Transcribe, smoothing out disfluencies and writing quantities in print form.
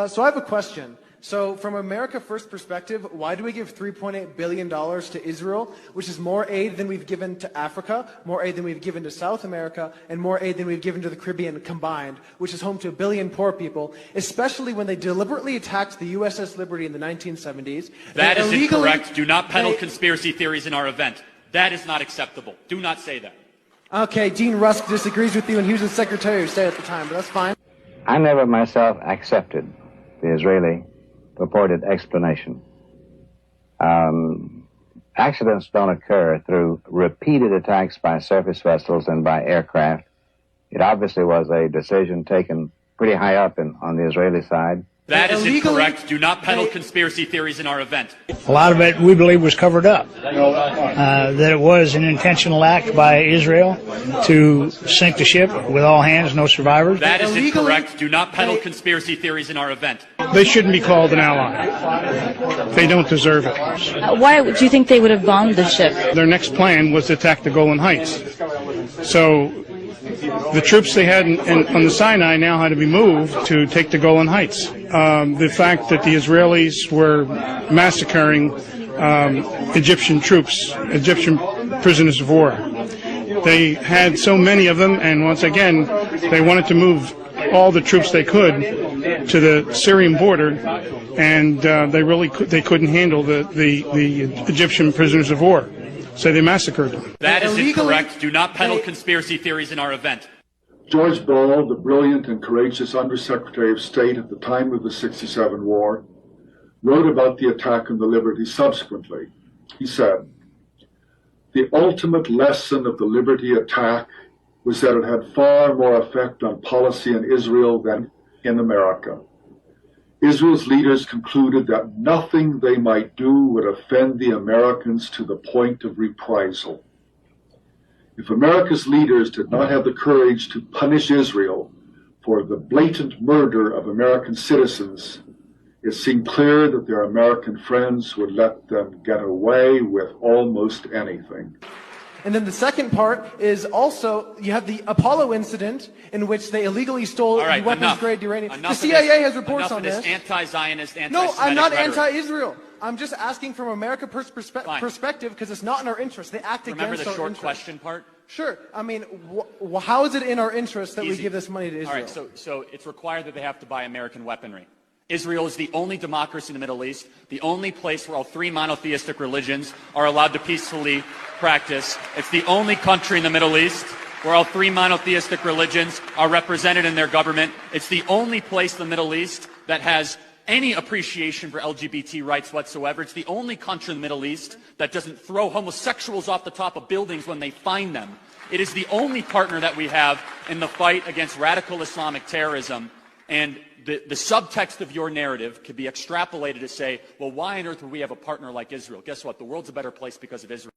So I have a question. So from America First perspective, why do we give $3.8 billion to Israel, which is more aid than we've given to Africa, more aid than we've given to South America, and more aid than we've given to the Caribbean combined, which is home to 1 billion poor people, especially when they deliberately attacked the USS Liberty in the 1970s? That is incorrect. Do not peddle conspiracy theories in our event. That is not acceptable. Do not say that. Okay, Dean Rusk disagrees with you, and he was the Secretary of State at the time, but that's fine. I never myself accepted the Israeli purported explanation. Accidents don't occur through repeated attacks by surface vessels and by aircraft. It obviously was a decision taken pretty high up on the Israeli side. That is incorrect. Do not peddle conspiracy theories in our event. A lot of it, we believe, was covered up. That it was an intentional act by Israel to sink the ship with all hands, no survivors. That is incorrect. Do not peddle conspiracy theories in our event. They shouldn't be called an ally. They don't deserve it. Why do you think they would have bombed the ship? Their next plan was to attack the Golan Heights. So the troops they had on the Sinai now had to be moved to take the Golan Heights. The fact that the Israelis were massacring Egyptian troops, Egyptian prisoners of war. They had so many of them, and once again, they wanted to move all the troops they could to the Syrian border, and they couldn't handle the Egyptian prisoners of war. So they massacred them. That is incorrect. Do not peddle conspiracy theories in our event. George Ball, the brilliant and courageous Undersecretary of State at the time of the '67 war, wrote about the attack on the Liberty subsequently. He said, "The ultimate lesson of the Liberty attack was that it had far more effect on policy in Israel than in America. Israel's leaders concluded that nothing they might do would offend the Americans to the point of reprisal. If America's leaders did not have the courage to punish Israel for the blatant murder of American citizens, it seemed clear that their American friends would let them get away with almost anything." And then the second part is also, you have the Apollo incident in which they illegally stole weapons-grade uranium. The CIA has reports on this. Anti-Zionist, anti-Semitic No, I'm not rhetoric. anti-Israel. I'm just asking from America's perspective because it's not in our interest. They act against our interest. Remember the short question part? Sure. I mean, how is it in our interest that we give this money to Israel? All right, so it's required that they have to buy American weaponry. Israel is the only democracy in the Middle East, the only place where all three monotheistic religions are allowed to peacefully practice. It's the only country in the Middle East where all three monotheistic religions are represented in their government. It's the only place in the Middle East that has any appreciation for LGBT rights whatsoever. It's the only country in the Middle East that doesn't throw homosexuals off the top of buildings when they find them. It is the only partner that we have in the fight against radical Islamic terrorism. And the subtext of your narrative could be extrapolated to say, well, why on earth would we have a partner like Israel? Guess what? The world's a better place because of Israel.